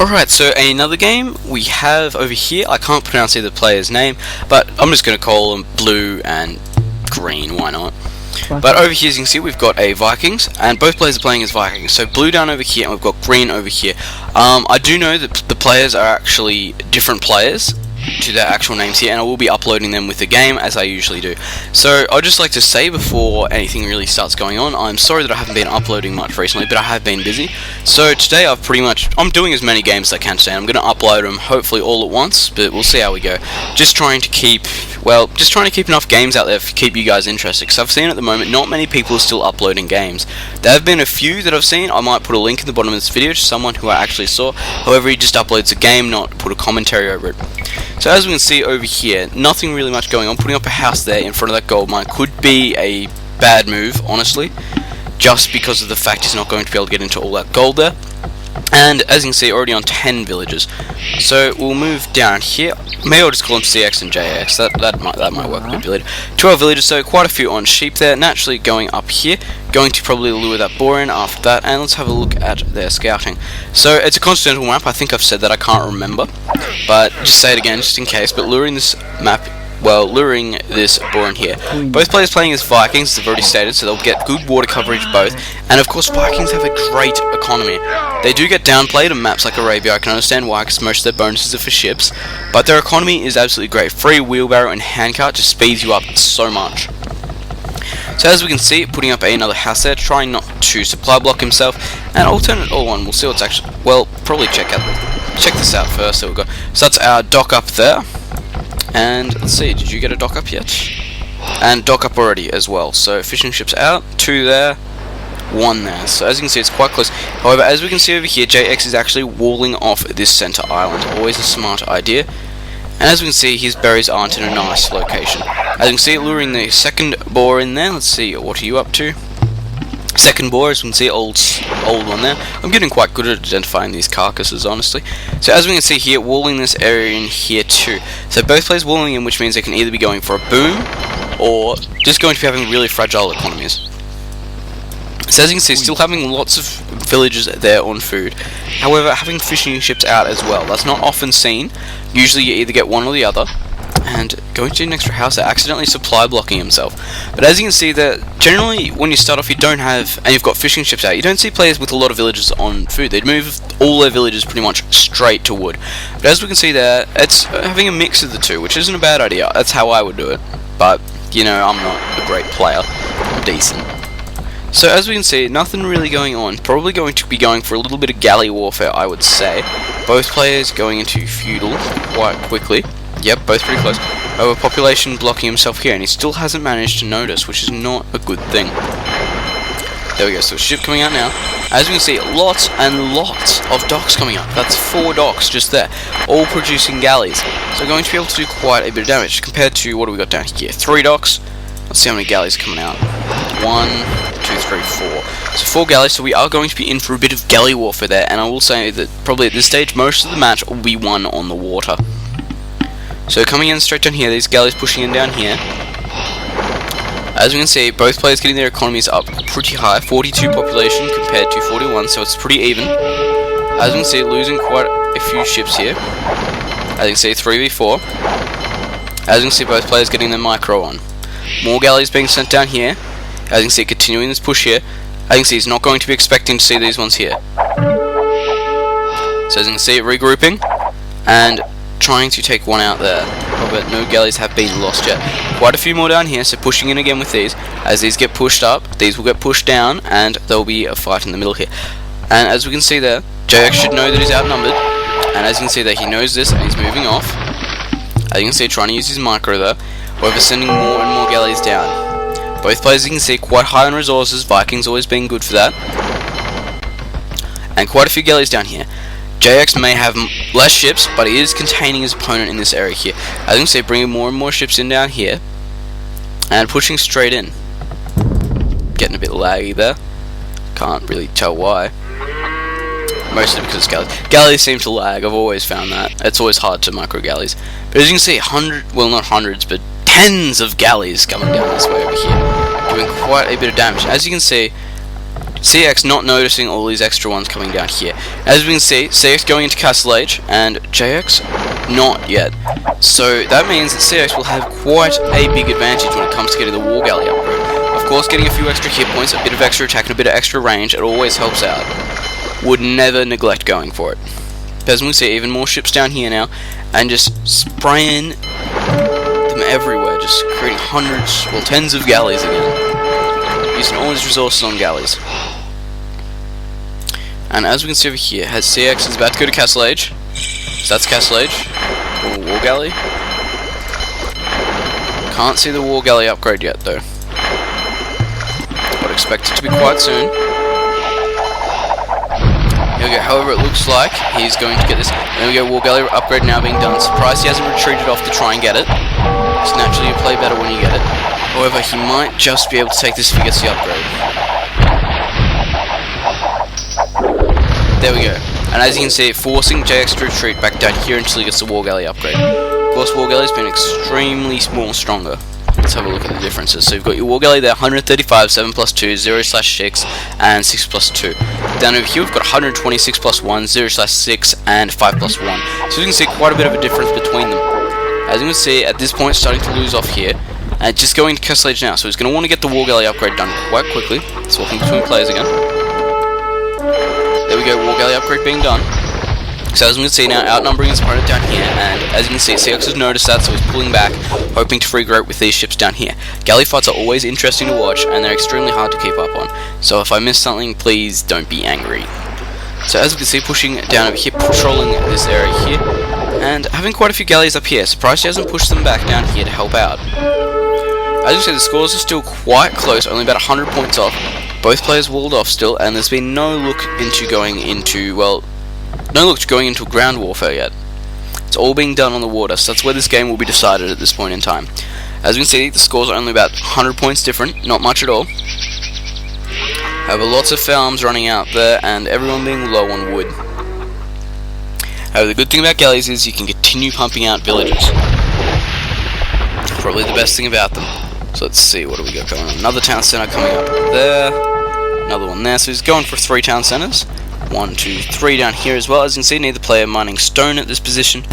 Alright, so another game we have over here. I can't pronounce either player's name, but I'm just going to call them Blue and Green, why not? But over here, as you can see, we've got a Vikings, and both players are playing as Vikings. So Blue down over here, and we've got Green over here. I do know that the players are actually different players to their actual names here, and I will be uploading them with the game as I usually do. So I'd just like to say before anything really starts going on, I'm sorry that I haven't been uploading much recently, but I have been busy. So today I'm doing as many games as I can today. I'm going to upload them hopefully all at once, but we'll see how we go. Just trying to keep enough games out there to keep you guys interested, because I've seen at the moment not many people are still uploading games. There have been a few that I've seen. I might put a link in the bottom of this video to someone who I actually saw. However, he just uploads a game, not put a commentary over it. So as we can see over here, nothing really much going on. Putting up a house there in front of that gold mine could be a bad move, honestly, just because of the fact he's not going to be able to get into all that gold there. And as you can see, already on 10 villages. So we'll move down here. Maybe I'll just call them CX and JX. That might work a bit later. 12 villages, so quite a few on sheep there. Naturally going up here. Going to probably lure that boar in after that. And let's have a look at their scouting. So it's a continental map. I think I've said that. I can't remember. But just say it again, just in case. But luring this boar in here. Both players playing as Vikings, as I've already stated, so they'll get good water coverage both. And of course, Vikings have a great economy. They do get downplayed on maps like Arabia. I can understand why, because most of their bonuses are for ships. But their economy is absolutely great. Free wheelbarrow and handcart just speeds you up so much. So as we can see, putting up another house there, trying not to supply block himself. And I'll turn it all on. We'll see what's actually... Well, probably check this out first. There we go. So that's our dock up there. And let's see, did you get a dock up yet? And dock up already as well. So fishing ships out, 2 there, 1 there. So as you can see, it's quite close. However, as we can see over here, JX is actually walling off this center island. Always a smart idea. And as we can see, his berries aren't in a nice location. As you can see, luring the second boar in there. Let's see, what are you up to? Second boar, as we can see, old one there. I'm getting quite good at identifying these carcasses, honestly. So as we can see here, walling this area in here too. So both players walling in, which means they can either be going for a boom, or just going to be having really fragile economies. So as you can see, still having lots of villages there on food. However, having fishing ships out as well. That's not often seen. Usually you either get one or the other. And going to an extra house there, accidentally supply blocking himself. But as you can see that generally when you start off, you don't have, and you've got fishing ships out, you don't see players with a lot of villages on food. They'd move all their villages pretty much straight to wood. But as we can see there, it's having a mix of the two, which isn't a bad idea. That's how I would do it. But, you know, I'm not a great player. I'm decent. So as we can see, nothing really going on. Probably going to be going for a little bit of galley warfare, I would say. Both players going into feudal quite quickly. Yep, both pretty close. Overpopulation blocking himself here, and he still hasn't managed to notice, which is not a good thing. There we go, so ship coming out now. As we can see, lots and lots of docks coming up. That's 4 docks just there, all producing galleys. So we're going to be able to do quite a bit of damage, compared to, what do we got down here? 3 docks. Let's see how many galleys are coming out. 1, 2, 3, 4. So 4 galleys, so we are going to be in for a bit of galley warfare there, and I will say that probably at this stage, most of the match will be won on the water. So coming in straight down here, these galleys pushing in down here. As we can see, both players getting their economies up pretty high. 42 population compared to 41, so it's pretty even. As we can see, losing quite a few ships here. As you can see, 3v4. As you can see, both players getting their micro on. More galleys being sent down here. As you can see, continuing this push here. As you can see, he's not going to be expecting to see these ones here. So as you can see, regrouping. And trying to take one out there, but no galleys have been lost yet. Quite a few more down here, so pushing in again with these. As these get pushed up, these will get pushed down, and there will be a fight in the middle here. And as we can see there, JX should know that he's outnumbered, and as you can see there, he knows this, and he's moving off. As you can see, trying to use his micro there, however sending more and more galleys down. Both players, you can see, quite high on resources, Vikings always being good for that. And quite a few galleys down here. JX may have less ships, but he is containing his opponent in this area here. As you can see, bringing more and more ships in down here, and pushing straight in. Getting a bit laggy there. Can't really tell why. Mostly because it's galleys. Galleys seem to lag, I've always found that. It's always hard to micro galleys. But as you can see, well not hundreds, but tens of galleys coming down this way over here. Doing quite a bit of damage. As you can see, CX not noticing all these extra ones coming down here. As we can see, CX going into Castle Age, and JX not yet. So that means that CX will have quite a big advantage when it comes to getting the War Galley upgrade. Of course, getting a few extra hit points, a bit of extra attack, and a bit of extra range, it always helps out. Would never neglect going for it. As we can see, even more ships down here now, and just spraying them everywhere, just creating hundreds, well, tens of galleys again. Using all his resources on galleys. And as we can see over here, has CX is about to go to Castle Age. So that's Castle Age. Or War Galley. Can't see the War Galley upgrade yet though. But expect it to be quite soon. Here we go. However, it looks like he's going to get this. There we go, War Galley upgrade now being done. Surprised he hasn't retreated off to try and get it. It's naturally you play better when you get it. However, he might just be able to take this if he gets the upgrade. There we go. And as you can see, forcing JX to retreat back down here until he gets the War Galley upgrade. Of course, War Galley's been extremely more stronger. Let's have a look at the differences. So you've got your War Galley there, 135, 7 plus 2, 0/6, and 6 plus 2. Down over here we've got 126 plus 1, 0/6, and 5 plus 1. So you can see quite a bit of a difference between them. As you can see, at this point, starting to lose off here. And just going to Castle Age now, so he's going to want to get the War Galley upgrade done quite quickly. Swapping between players again. There we go, War Galley upgrade being done. So as we can see now, outnumbering his opponent down here, and as you can see, CX has noticed that, so he's pulling back, hoping to free grope with these ships down here. Galley fights are always interesting to watch, and they're extremely hard to keep up on. So if I miss something, please don't be angry. So as we can see, pushing down over here, patrolling this area here, and having quite a few galleys up here. Surprised he hasn't pushed them back down here to help out. As you can see, the scores are still quite close, only about 100 points off. Both players walled off still, and there's been no look into going into, well, no look to going into ground warfare yet. It's all being done on the water, so that's where this game will be decided at this point in time. As you can see, the scores are only about 100 points different, not much at all. However, lots of farms running out there, and everyone being low on wood. However, the good thing about galleys is you can continue pumping out villages. Probably the best thing about them. So let's see, what do we got going on? Another town centre coming up there. Another one there. So he's going for 3 town centres. 1, 2, 3 down here as well. As you can see, neither player mining stone at this position.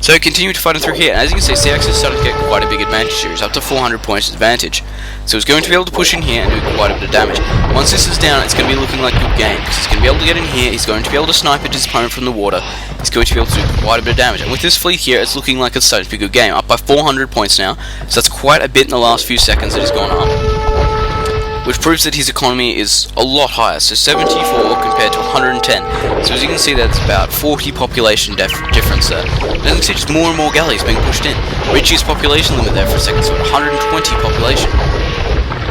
So continue to fight him through here. And as you can see, CX is starting to get quite a big advantage here. He's up to 400 points advantage. So he's going to be able to push in here and do quite a bit of damage. Once this is down, it's going to be looking like a good game, because he's going to be able to get in here, he's going to be able to snipe at his opponent from the water, he's going to be able to do quite a bit of damage. And with this fleet here, it's looking like it's starting to be a good game. Up by 400 points now, so that's quite a bit in the last few seconds that he's gone up. Which proves that his economy is a lot higher, so 74 compared to 110. So as you can see, that's about 40 population difference there. And as you can see, just more and more galleys being pushed in. Reached his population limit there for a second, so 120 population.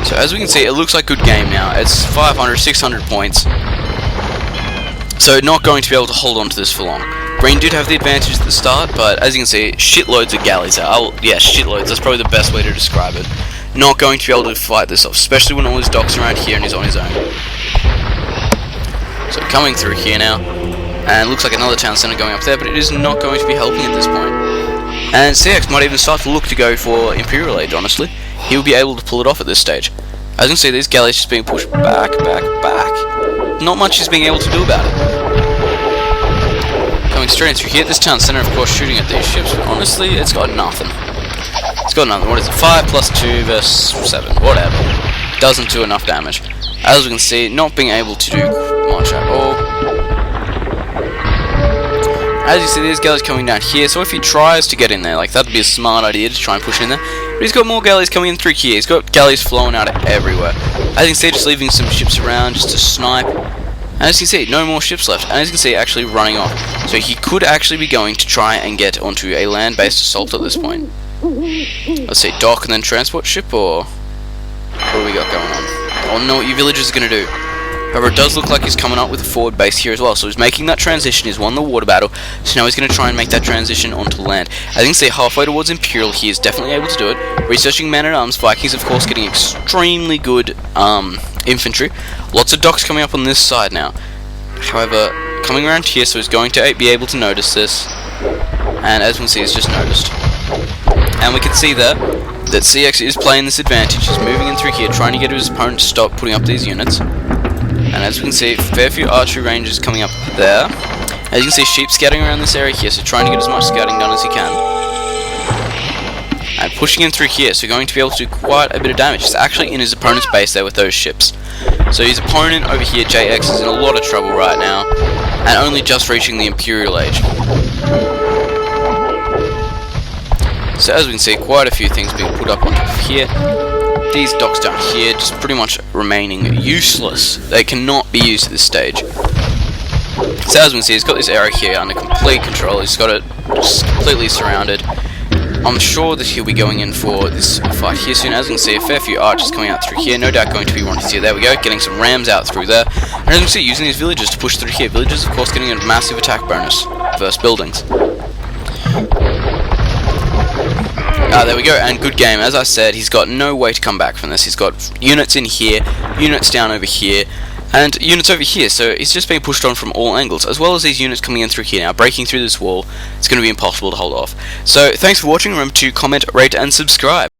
So as we can see, it looks like a good game now. It's 500, 600 points. So not going to be able to hold on to this for long. Green did have the advantage at the start, but as you can see, shitloads of galleys there. Yeah, shitloads, that's probably the best way to describe it. Not going to be able to fight this off, especially when all his docks are around here and he's on his own. So coming through here now, and looks like another town centre going up there, but it is not going to be helping at this point. And CX might even start to look to go for Imperial Age, honestly. He'll be able to pull it off at this stage. As you can see, these galleys just being pushed back, back, back. Not much he's being able to do about it. Coming straight through here, this town centre, of course, shooting at these ships, but honestly, it's got nothing. It's got nothing. What is it? 5 plus 2 versus 7. Whatever. Doesn't do enough damage. As we can see, not being able to do much at all. As you see, there's galleys coming down here, so if he tries to get in there, like, that'd be a smart idea to try and push in there. But he's got more galleys coming in through here. He's got galleys flowing out everywhere. As you can see, just leaving some ships around just to snipe. And as you can see, no more ships left. And as you can see, actually running off. So he could actually be going to try and get onto a land-based assault at this point. Let's see, dock and then transport ship, or what do we got going on? I don't know what your villagers are going to do. However, it does look like he's coming up with a forward base here as well, so he's making that transition. He's won the water battle, so now he's going to try and make that transition onto land. As you can see, halfway towards Imperial, he is definitely able to do it. Researching man-at-arms, Vikings, of course, getting extremely good infantry. Lots of docks coming up on this side now. However, coming around here, so he's going to be able to notice this. And as we can see, he's just noticed. And we can see there that CX is playing this advantage. He's moving in through here, trying to get his opponent to stop putting up these units. And as we can see, a fair few archery ranges coming up there. As you can see, sheep scouting around this area here, so trying to get as much scouting done as he can. And pushing him through here, so going to be able to do quite a bit of damage. He's actually in his opponent's base there with those ships. So his opponent over here, JX, is in a lot of trouble right now, and only just reaching the Imperial Age. So as we can see, quite a few things being put up on top of here. These docks down here just pretty much remaining useless. They cannot be used at this stage. So as we can see, he's got this area here under complete control. He's got it just completely surrounded. I'm sure that he'll be going in for this fight here soon. As you can see, a fair few archers coming out through here. No doubt going to be wanting to see. There we go, getting some rams out through there. And as you can see, using these villagers to push through here. Villagers, of course, getting a massive attack bonus versus buildings. There we go, and good game. As I said, he's got no way to come back from this. He's got units in here, units down over here, and units over here, so he's just being pushed on from all angles, as well as these units coming in through here. Now, breaking through this wall, it's going to be impossible to hold off. So, thanks for watching. Remember to comment, rate, and subscribe.